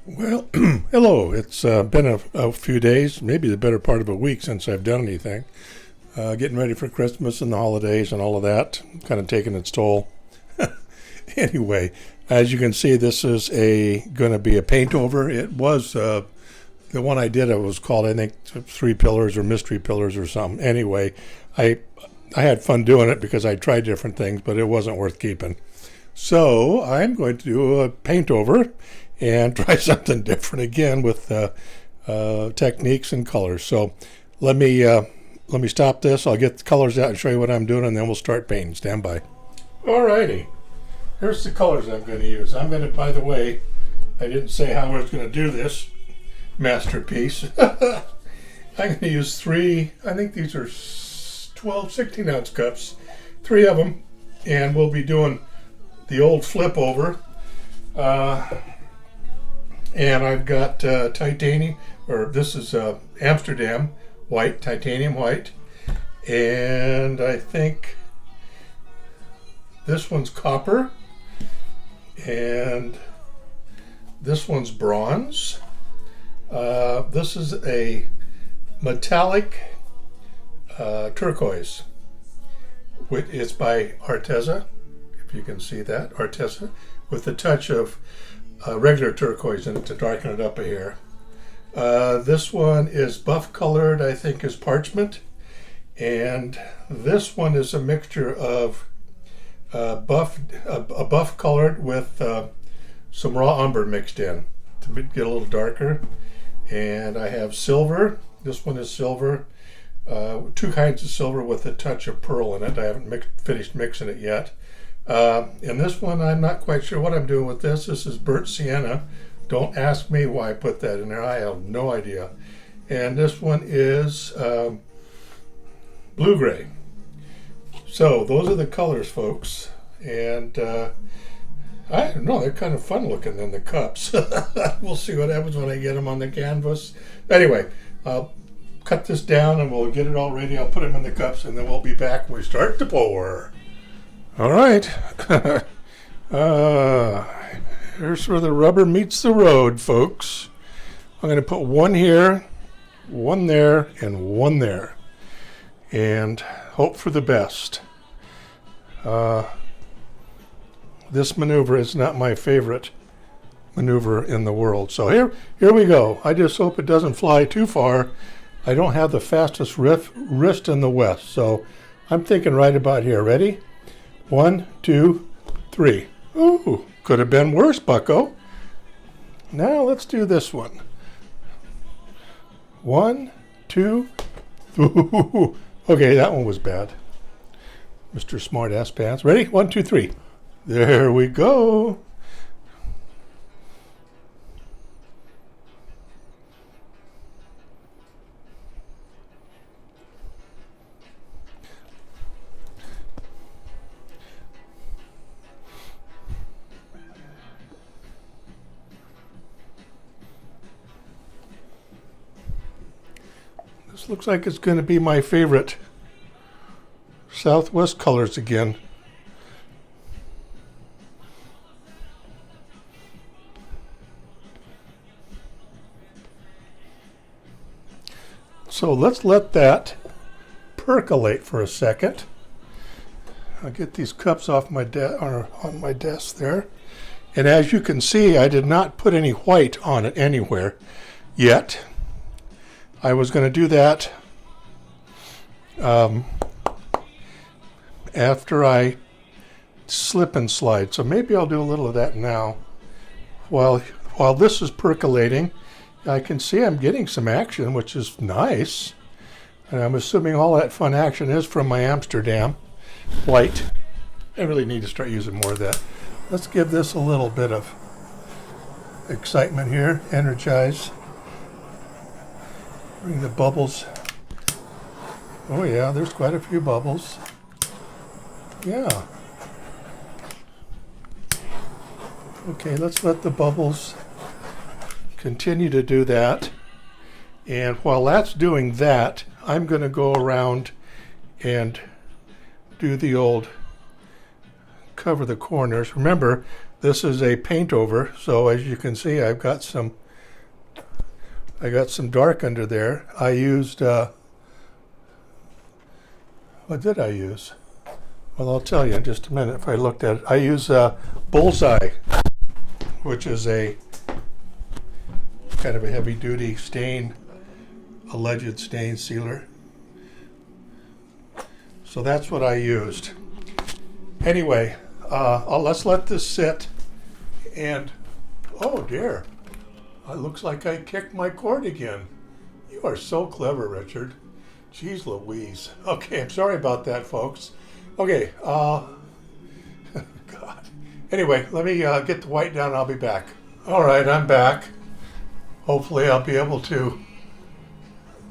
Well, hello. It's been a few days, maybe the better part of a week since I've done anything. Getting ready for Christmas and the holidays and all of that, kind of taking its toll. Anyway, as you can see, this is going to be a paint over. It was the one I did. It was called, I think, Three Pillars or Mystery Pillars or something. Anyway, I had fun doing it because I tried different things, but it wasn't worth keeping. So I'm going to do a paint over and try something different again with techniques and colors. So let me stop this. I'll get the colors out and show you what I'm doing, and then we'll start painting. Stand by. Alrighty, here's the colors I'm going to use. I'm going to, by the way, I didn't say how I was going to do this masterpiece. I'm going to use three, I think these are 16 ounce cups, three of them, and we'll be doing the old flip over. And I've got titanium, or this is Amsterdam white, titanium white, and I think this one's copper, and this one's bronze. This is a metallic turquoise. It's by Arteza, if you can see that, Arteza, with a touch of regular turquoise in it to darken it up a hair. This one is buff colored, I think is parchment, and this one is a mixture of buff colored with some raw umber mixed in to get a little darker. And I have silver. This one is silver, two kinds of silver with a touch of pearl in it. I haven't finished mixing it yet. And this one, I'm not quite sure what I'm doing with this. This is burnt sienna. Don't ask me why I put that in there. I have no idea. And this one is blue-gray. So those are the colors, folks. And I don't know, they're kind of fun looking in the cups. We'll see what happens when I get them on the canvas. Anyway, I'll cut this down and we'll get it all ready. I'll put them in the cups and then we'll be back when we start to pour. All right, here's where the rubber meets the road, folks. I'm going to put one here, one there, and one there, and hope for the best. This maneuver is not my favorite maneuver in the world. So here we go. I just hope it doesn't fly too far. I don't have the fastest wrist in the West, so I'm thinking right about here. Ready? 1, 2, 3. Ooh, could have been worse, bucko. Now let's do this one. 1, 2. Ooh. Okay, that one was bad. Mr. Smartass Pants. Ready? 1, 2, 3. There we go. This looks like it's going to be my favorite Southwest colors again. So let's let that percolate for a second. I'll get these cups off my on my desk there. And as you can see, I did not put any white on it anywhere yet. I was going to do that after I slip and slide. So maybe I'll do a little of that now. While this is percolating, I can see I'm getting some action, which is nice. And I'm assuming all that fun action is from my Amsterdam white. I really need to start using more of that. Let's give this a little bit of excitement here, energize. Bring the bubbles. Oh yeah, there's quite a few bubbles. Yeah. Okay, let's let the bubbles continue to do that. And while that's doing that, I'm going to go around and do the old cover the corners. Remember, This is a paint over, so as you can see, I got some dark under there. I used what did I use? Well, I'll tell you in just a minute if I looked at it. I use Bullseye, which is a kind of a heavy-duty stain, alleged stain sealer. So that's what I used. Anyway, let's let this sit. And oh dear, it looks like I kicked my cord again. You are so clever, Richard. Jeez Louise. Okay, I'm sorry about that, folks. Okay, God. Anyway, let me get the white down. I'll be back. All right, I'm back. Hopefully I'll be able to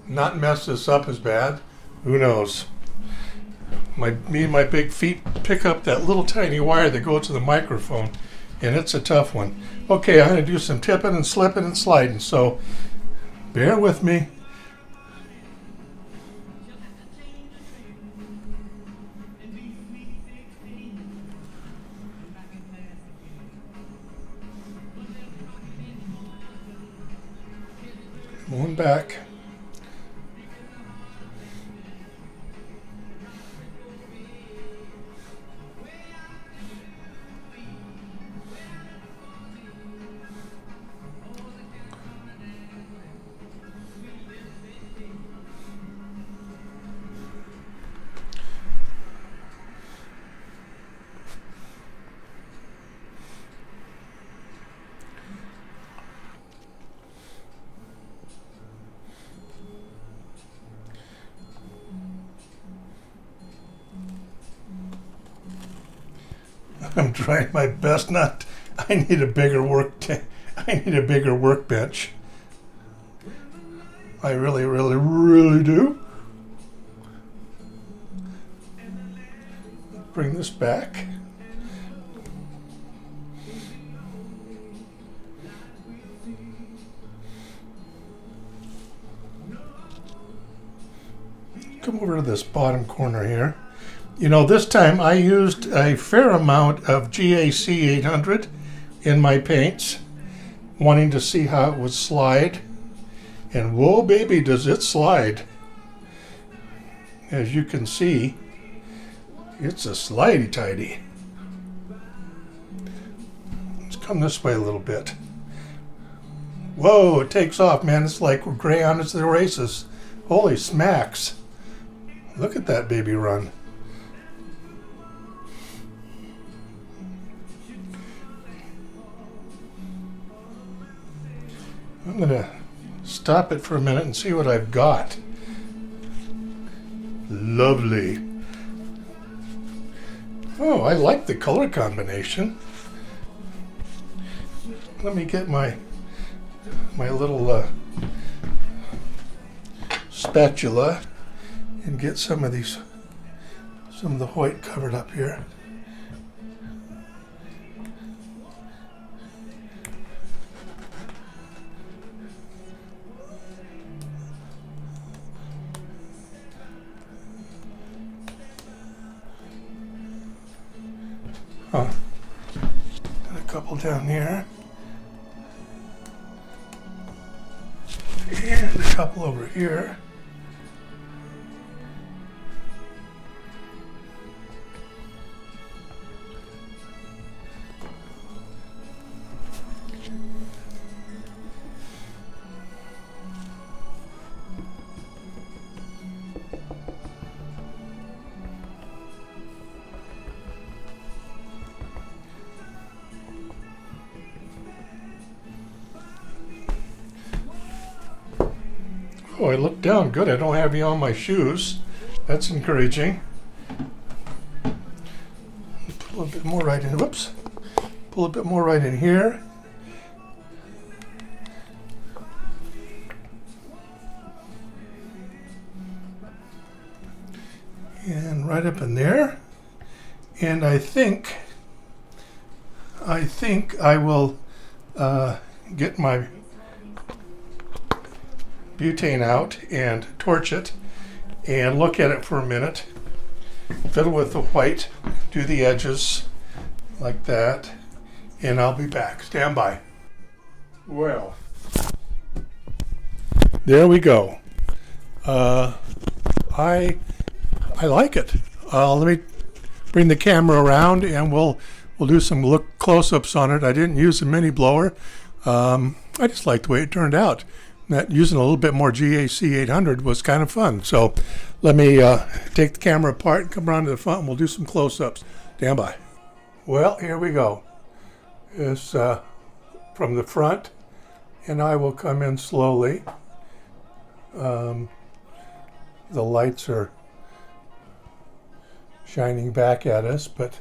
not mess this up as bad. Who knows? Me and my big feet pick up that little tiny wire that goes to the microphone, and it's a tough one. Okay, I'm going to do some tipping and slipping and sliding, so bear with me. Going back. I'm trying my best not. I need a bigger workbench. I really, really, really do. Bring this back. Come over to this bottom corner here. You know, this time I used a fair amount of GAC 800 in my paints, wanting to see how it would slide. And whoa, baby, does it slide. As you can see, it's a slidey-tidy. Let's come this way a little bit. Whoa, it takes off, man. It's like we're gray on to the races. Holy smacks. Look at that baby run. I'm going to stop it for a minute and see what I've got. Lovely. Oh, I like the color combination. Let me get my little spatula and get some of the white covered up here. Got a couple down here. And a couple over here. Oh, I look down good. I don't have you on my shoes. That's encouraging. Put a little bit more right in. Whoops. Pull a bit more right in here. And right up in there. And I think I will get my butane out and torch it and look at it for a minute, fiddle with the white, do the edges like that, and I'll be back. Stand by. Well, there we go. I like it. Let me bring the camera around, and we'll do some close-ups on it. I didn't use a mini blower. I just like the way it turned out. That using a little bit more GAC 800 was kind of fun. So let me take the camera apart and come around to the front, and we'll do some close-ups. Stand by. Well, here we go. It's from the front, and I will come in slowly. The lights are shining back at us, but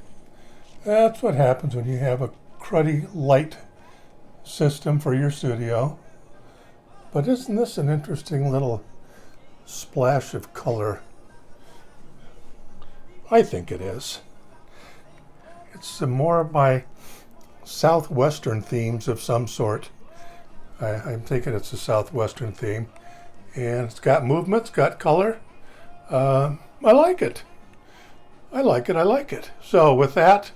that's what happens when you have a cruddy light system for your studio. But isn't this an interesting little splash of color? I think it is. It's some more of my southwestern themes of some sort. I'm thinking it's a southwestern theme. And it's got movement, it's got color. I like it. I like it. So with that,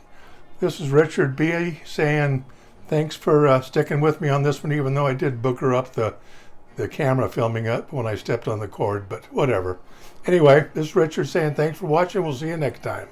this is Richard B. saying thanks for sticking with me on this one, even though I did booger up the camera filming up when I stepped on the cord, but whatever. Anyway, this is Richard saying thanks for watching. We'll see you next time.